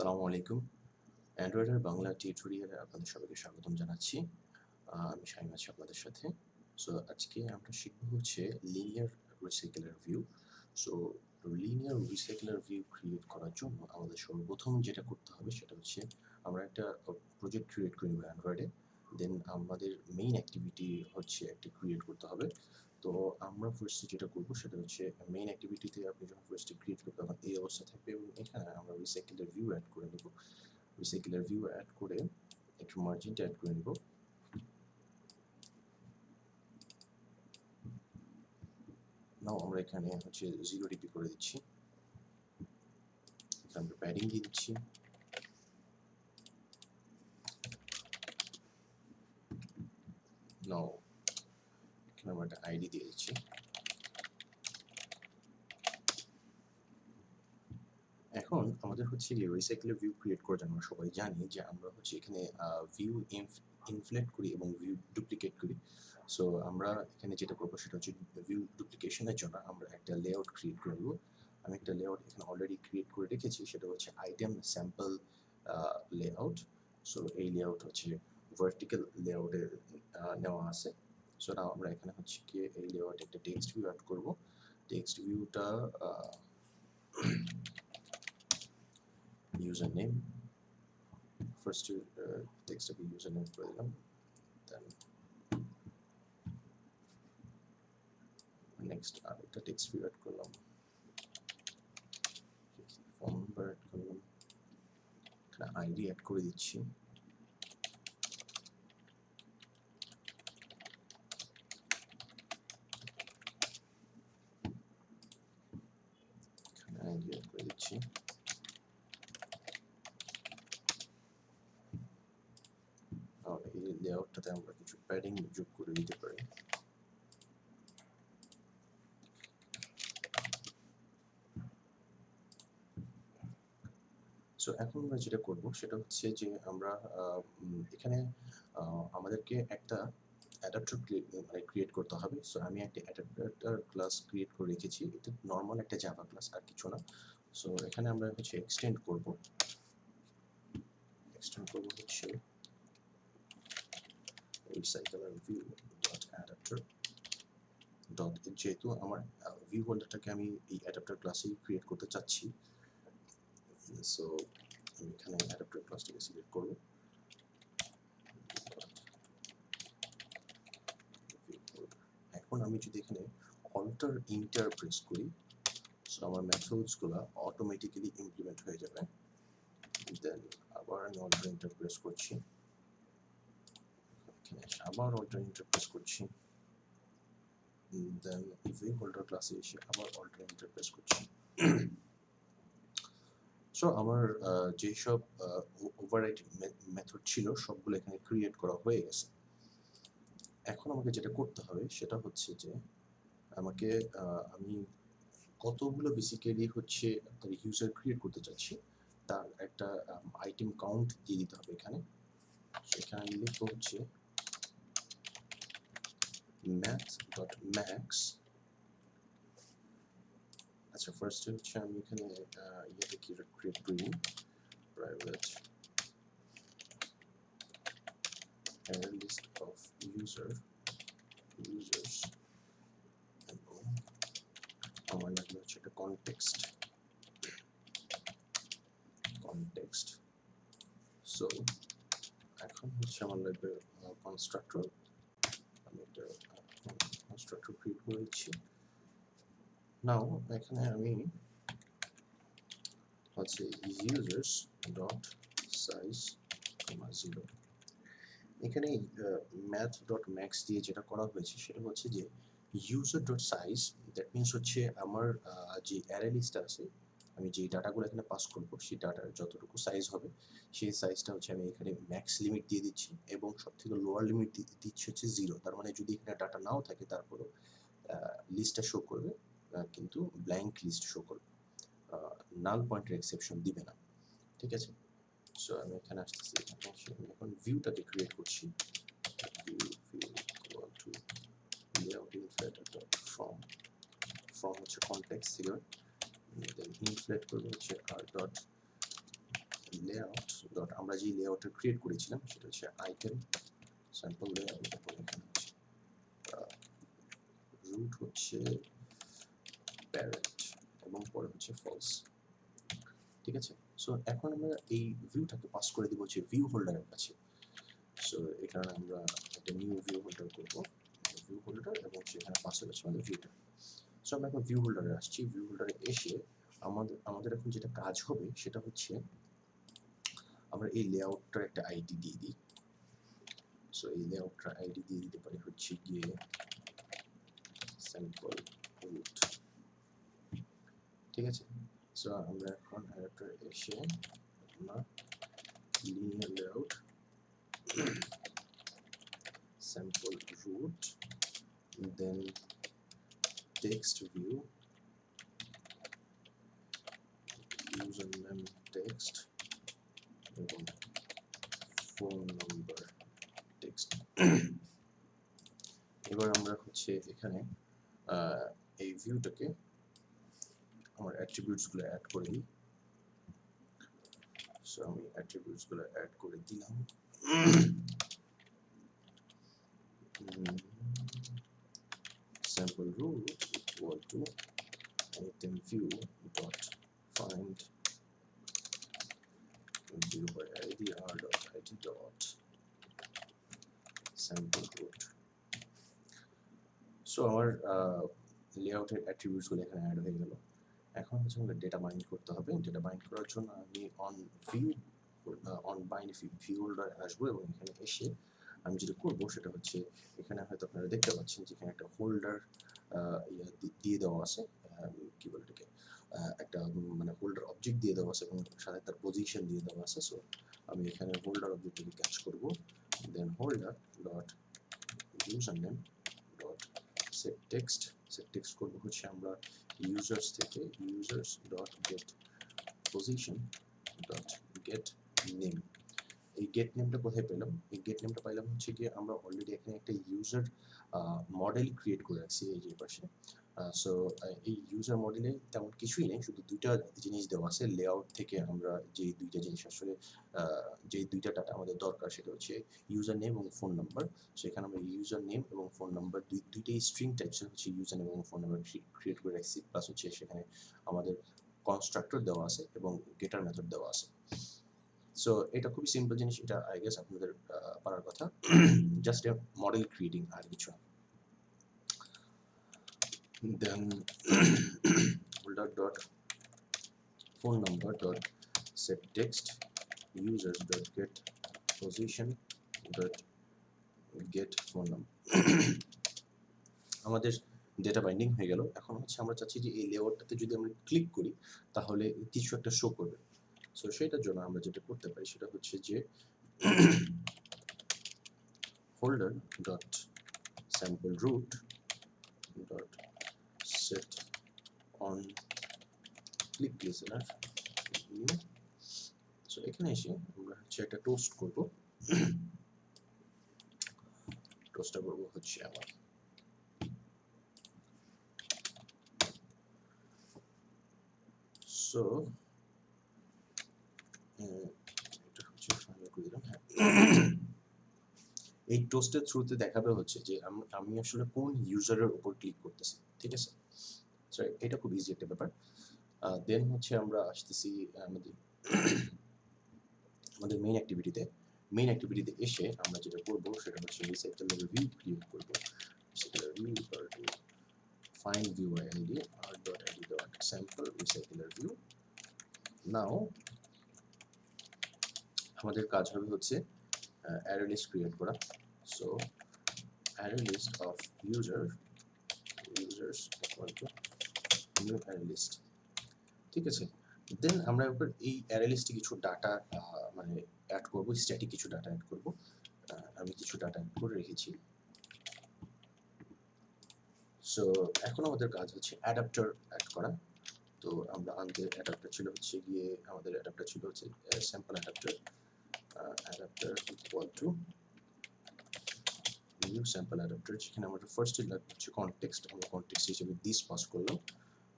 আসসালামু আলাইকুম। অ্যান্ড্রয়েডের বাংলা টিউটোরিয়ালে আপনাদের সবাইকে স্বাগতম জানাচ্ছি। আমি শামীম আছি আপনাদের সাথে। সো আজকে আমরা শিখব হচ্ছে linear recycler view. So linear recycler view create করার জন্য আমাদের সর্বপ্রথম যেটা করতে হবে সেটা হচ্ছে আমরা একটা প্রজেক্ট ক্রিয়েট করে নেব অ্যান্ড্রয়েডে। দেন আমাদের মেইন অ্যাক্টিভিটি হচ্ছে একটা ক্রিয়েট করতে হবে। তো আমরা ফার্স্টে যেটা করবো সেটা হচ্ছে মেইন অ্যাক্টিভিটিতে আপনি যখন ফার্স্টে ক্রিয়েট করবেন তখন এই অবস্থা থাকবে এবং এখানে আমরা রিসাইকেলার ভিউ অ্যাড করে নেব। রিসাইকেলার ভিউ অ্যাড করে একটু মার্জিনটা অ্যাড করে নেব। নাও আমরা এখানে হচ্ছে 0 ডিপি করে দিচ্ছি। এখানে আমরা প্যাডিং দিয়ে দিচ্ছি। নাও এখানে আমরা একটা আইডি দিয়ে দিচ্ছি। এখন আমাদের হচ্ছে কি রিসাইকেলার ভিউ ক্রিয়েট করার জন্য আমরা সবাই জানি যে আমরা হচ্ছে এখানে ভিউ ইনফ্লেট করি এবং ভিউ ডুপ্লিকেট করি। সো আমরা এখানে যেটা করবো সেটা হচ্ছে ভিউ ডুপ্লিকেশনের জন্য আমরা একটা লেআউট ক্রিয়েট করে নেব। আমি একটা লেআউট এখানে অলরেডি ক্রিয়েট করে রেখেছি, সেটা হচ্ছে আইটেম স্যাম্পল লেআউট। সো এই লেআউট হচ্ছে ভার্টিক্যাল লেআউটে নেওয়া আছে। সো নাও আমরা এখানে হচ্ছে কি এই লেআউটে একটা টেক্সট ভিউ অ্যাড করবো। টেক্সট ভিউটা username, first text of username করে দিলাম, then next আরেকটা text view add করলাম, phone number add করলাম, এখানে ID add করে দিচ্ছি, এখানে ID add করে দিচ্ছি। এই লেআউটটাতে আমরা কিছু প্যাডিং যোগ করে দিতে পারি। সো এখন আমরা যেটা করব সেটা হচ্ছে যে আমরা এখানে আমাদেরকে একটা অ্যাডাপ্টার ক্রিয়েট করতে হবে। সো আমি একটা অ্যাডাপ্টার ক্লাস ক্রিয়েট করে রেখেছি, এটা নর্মাল একটা জাভা ক্লাস আর কিছু না। সো এখানে আমরা হচ্ছে এক্সটেন্ড করব হচ্ছে RecyclerView ডট অ্যাডাপ্টার ডট, যেহেতু আমার ভিউ হোল্ডারটাকে আমি এই অ্যাডাপ্টার ক্লাসেই ক্রিয়েট করতে চাচ্ছি। সো আমি এখানে অ্যাডাপ্টার ক্লাসটাকে সিলেক্ট করব। এখন আমি যদি এখানে অল্টার ইন্টার প্রেস করি, সো আমার মেথডসগুলো অটোমেটিক্যালি ইমপ্লিমেন্ট হয়ে যাবে। দেন আবার আমি অল্টার ইন্টার প্রেস করছি, এখানে আবার অল্টার ইন্টার প্রেস করছি, দেন ভিউ হোল্ডার ক্লাসে এসে আবার অল্টার ইন্টার প্রেস করছি। সো আমার যেসব ওভাররাইড মেথড ছিল সবগুলো এখানে ক্রিয়েট করা হয়ে গেছে। এখন আমাকে যেটা করতে হবে সেটা হচ্ছে যে আমাকে আমি কতগুলো বেসিক্যালি হচ্ছে আপনার ইউজার ক্রিয়েট করতে চাচ্ছি তার একটা আইটেম কাউন্ট দিয়ে দিতে হবে এখানে। সেখানে লিখবো হচ্ছে math.max। আচ্ছা, ফার্স্ট হচ্ছে আমি এখানে ইয়েতে ক্রিয়েট করি প্রাইভেট লিস্ট অফ users এবং আমার লাগবে হচ্ছে একটা কনটেক্সট। সো এখন হচ্ছে আমার লাগবে কনস্ট্রাক্টর। আমি একটা কনস্ট্রাক্টর ক্রিয়েট করে দিচ্ছি। নাও এখানে আমি হচ্ছে users ডট সাইজ 0। এখানে math.max দিয়ে যেটা করা হয়েছে সেটা হচ্ছে যে user.size, দ্যাট মিনস হচ্ছে আমার যে অ্যারে লিস্ট আছে, আমি যে ডাটাগুলো এখানে পাস করবো সেই ডাটার যতটুকু সাইজ হবে সেই সাইজটা হচ্ছে আমি এখানে ম্যাক্স লিমিট দিয়ে দিচ্ছি এবং সব থেকে লোয়ার লিমিট দিচ্ছি হচ্ছে 0। তার মানে যদি এখানে ডাটা নাও থাকে তারপরেও লিস্টটা শো করবে, কিন্তু ব্ল্যাঙ্ক লিস্ট শো করবে, নাল পয়েন্টের এক্সেপশন দিবে না। ঠিক আছে, সো আমি এখানে আসতেছি, আমি এখন ভিউটাকে ক্রিয়েট করছি। layout inflator dot from হচ্ছে কনটেক্সট ফিগার, দেন ইনফ্লেট করব হচ্ছে r dot লেআউট ডট আমরা যে লেআউটটা ক্রিয়েট করেছিলাম সেটা হচ্ছে আইটেম স্যাম্পল লেআউট, এবং এখানে হচ্ছে রুট হচ্ছে প্যারেন্ট এবং পরে হচ্ছে ফলস। ঠিক আছে, সো এখন আমরা এই ভিউটাকে পাস করে দিব যে ভিউ হোল্ডারের কাছে। সো এই কারণে আমরা একটা নিউ ভিউ হোল্ডার করব, ভিউ হোল্ডার, এবং সেখানে পাস হয়ে যাচ্ছে আমাদের ভিউটা। সো আমরা এখন ভিউ হোল্ডারে আসছি। ভিউ হোল্ডারে এসে আমাদের এখন যেটা কাজ হবে সেটা হচ্ছে আমরা এই লেআউটটার একটা আইডি দিয়ে দিই। সো এই লেআউটটার আইডি দিয়ে দিতে পারি হচ্ছে গিয়ে স্যাম্পল রুট। ঠিক আছে, সো আমরা এখন অ্যাডাপ্টার এসে আমরা linear layout sample root, then text view, username text, এবং phone number text। এবার আমরা হচ্ছে এখানে এই ভিউটাকে আমার অ্যাট্রিবিউটসগুলো অ্যাড করে দিই। সো আমি অ্যাট্রিবিউটসগুলো অ্যাড করে দিলাম। sample root equal to item view dot find view by id r dot id dot sample root। So আমার লেআউটের অ্যাট্রিবিউটসগুলো এখানে অ্যাড হয়ে গেল। এখন হচ্ছে আমাদের ডেটা বাইন্ড করতে হবে। ডেটা বাইন্ড করার জন্য আমি অন বাইন্ড ভিউ হোল্ডার আসবো, এবং এখানে এসে আমি যেটা করবো সেটা হচ্ছে এখানে হয়তো আপনারা দেখতে পাচ্ছেন যে এখানে একটা হোল্ডার দিয়ে দেওয়া আছে, কি বলে এটাকে, একটা মানে হোল্ডার অবজেক্ট দিয়ে দেওয়া আছে এবং সাথে তার পজিশন দিয়ে দেওয়া আছে। সো আমি এখানে হোল্ডার অবজেক্টটাকে ক্যাচ করব, then holder dot username dot set text করব হচ্ছে আমরা ইউজার্স থেকে users dot get position dot get name। এই গেট নেমটা কোথায় পেলাম? এই গেট নেমটা পাইলাম হচ্ছে কি আমরা অলরেডি এখানে একটা ইউজার মডেল ক্রিয়েট করে রাখছি এই যে পাশে। সো এই ইউজার মডেলে তেমন কিছুই নেই, শুধু দুইটা জিনিস দেওয়া আছে। লেআউট থেকে আমরা যে দুইটা জিনিস আসলে যে দুইটা ডাটা আমাদের দরকার সেটা হচ্ছে ইউজার নেম এবং ফোন নাম্বার। সেখানে আমরা ইউজার নেম এবং ফোন নাম্বার দুইটাই স্ট্রিং টাইপসের হচ্ছে ইউজার নেম এবং ফোন নাম্বার ক্রিয়েট করে রাখছি, প্লাস হচ্ছে সেখানে আমাদের কনস্ট্রাক্টর দেওয়া আছে এবং গেটার মেথড দেওয়া আছে। সো এটা খুবই সিম্পল জিনিস, এটা আই গেস আপনাদের পারার কথা। জাস্ট এ মডেল ক্রিয়েটিং, আর কিছু না। দেন holder dot phone number dot set text users dot get position dot get phone number। আমাদের ডেটা বাইন্ডিং হয়ে গেল। এখন হচ্ছে আমরা চাচ্ছি যে এই লেআউটটাতে যদি আমরা ক্লিক করি তাহলে কিছু একটা শো করবে। সো সেটার জন্য আমরা যেটা করতে পারি সেটা হচ্ছে যে holder dot sample root dot set on click listener view। So এখানে এসে আমরা হচ্ছে একটা টোস্ট করব। টোস্টটা করব হচ্ছে আমার সো এটা হচ্ছে ফাইনাল করে দিলাম। এই টোস্টের থ্রুতে দেখাবে হচ্ছে যে আমি আসলে কোন ইউজারের উপর ক্লিক করতেছি। ঠিক আছে, সো এটা খুব ইজি একটা ব্যাপার। দেন হচ্ছে আমরা আসতেছি আমাদের মেইন অ্যাক্টিভিটিতে এসে আমরা যেটা করব সেটা হচ্ছে RecyclerView ক্রিয়েট করব। RecyclerView equal to find view by id r dot id dot sample RecyclerView। Now আমাদের কাজ হবে হচ্ছে অ্যারে লিস্ট ক্রিয়েট করা। So array list of users equal to new array list. ঠিক আছে, দেন আমরা এবার এই অ্যারে লিস্টে কিছু ডাটা মানে অ্যাড করব, স্ট্যাটিক কিছু ডাটা অ্যাড করব। আমি কিছু ডাটা অ্যাড করে রেখেছি। সো এখন আমাদের কাজ হচ্ছে অ্যাডাপ্টার অ্যাড করা। তো আমরা আমাদের অ্যাডাপ্টার ছিল হচ্ছে গিয়ে sample adapter equal to new sample adapter, যেখানে আমাদের ফার্স্টে লাগবে হচ্ছে কনটেক্সট। আমরা কনটেক্সট হিসেবে দিস পাস করলাম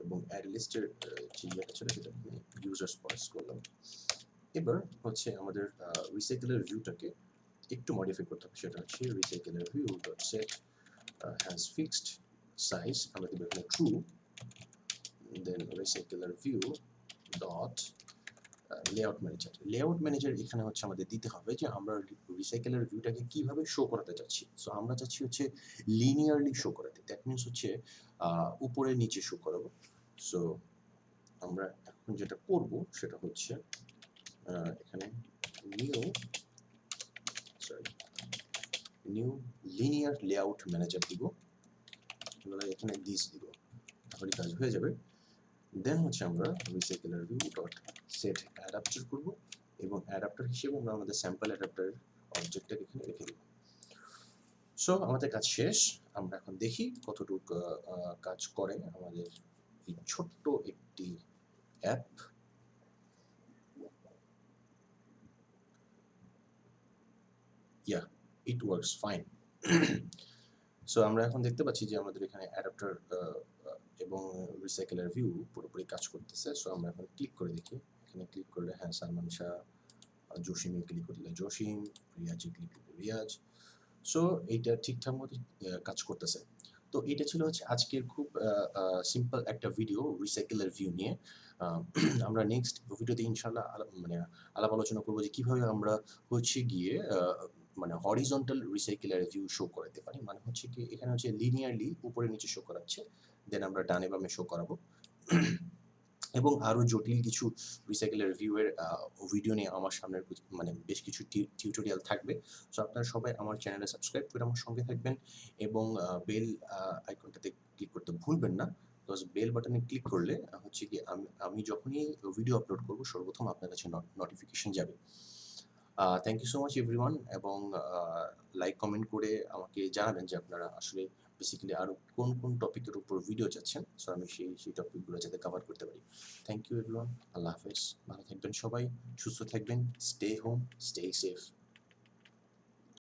এবং অ্যাড লিস্টের যে ইয়েটা ছিল সেটা ইউজার্স পাস করলাম। এবার হচ্ছে আমাদের রিসাইকেলের ভিউটাকে একটু মডিফাই করতে হবে, সেটা হচ্ছে RecyclerView dot set has fixed size, আমরা দেবো এখানে ট্রু, দেন RecyclerView dot layout manager. Layout manager এখানে হচ্ছে আমাদের দিতে হবে যে আমরা রিসাইকেলের ভিউটাকে কিভাবে শো করাতে চাচ্ছি। সো আমরা চাচ্ছি হচ্ছে লিনিয়ারলি শো করাতে, দ্যাট মিনস হচ্ছে উপরে নিচে শো করাবো। সো আমরা এখন যেটা করব সেটা হচ্ছে এখানে নিউ লিনিয়ার লেআউট ম্যানেজার দিব, এখানে দিস দিব, তাহলে কাজ হয়ে যাবে। দেন হচ্ছে আমরা RecyclerView ডট সেট অ্যাডাপ্টার করব এবং অ্যাডাপ্টার হিসেবে আমরা আমাদের স্যাম্পল অ্যাডাপ্টার অবজেক্টটাকে এখানে রেখে দেব। সো আমাদের কাজ শেষ। আমরা এখন দেখি কতটুকু কাজ করে আমাদের এই ছোট্ট একটি app. It works fine. So আমরা এখন দেখতে পাচ্ছি যে আমাদের এখানে অ্যাডাপ্টার এবং RecyclerView পুরোপুরি কাজ করতেছে। সো আমরা এখন ক্লিক করে দেখি, এখানে ক্লিক করলে হ্যাঁ সালমান শাহ, জসিমে ক্লিক করলে জসিম, রিয়াজে ক্লিক করলে রিয়াজ। সো এইটা ঠিকঠাক মতো কাজ করতেছে। তো এটা ছিল হচ্ছে আজকের খুব সিম্পল একটা ভিডিও RecyclerView নিয়ে। আমরা নেক্সট ভিডিওতে ইনশাল্লাহ আলাপ আলোচনা করবো যে কিভাবে আমরা হচ্ছে গিয়ে মানে হরিজন্টাল RecyclerView শো করাতে পারি, মানে হচ্ছে কি এখানে হচ্ছে লিনিয়ারলি উপরে নিচে শো করাচ্ছে, দেন আমরা ডানে বামে শো করাবো। এবং আরও জটিল কিছু RecyclerView এর ভিডিও নিয়ে আমার সামনের মানে বেশ কিছু টিউটোরিয়াল থাকবে। সো আপনারা সবাই আমার চ্যানেলে সাবস্ক্রাইব করে আমার সঙ্গে থাকবেন এবং বেল আইকনটাতে ক্লিক করতে ভুলবেন না, বিকজ বেল বাটনে ক্লিক করলে হচ্ছে কি আমি যখনই ভিডিও আপলোড করবো সর্বপ্রথম আপনার কাছে নোটিফিকেশন যাবে। Thank you so much everyone, এবং লাইক কমেন্ট করে আমাকে জানাবেন যে আপনারা আসলে বেসিক্যালি আরও কোন কোন টপিকের উপর ভিডিও চাচ্ছেন, সো আমি সেই টপিকগুলো যাতে কভার করতে পারি। থ্যাংক ইউ এভরিওয়ান, আল্লাহ হাফেজ, ভালো থাকবেন সবাই, সুস্থ থাকবেন, স্টে হোম, স্টে সেফ।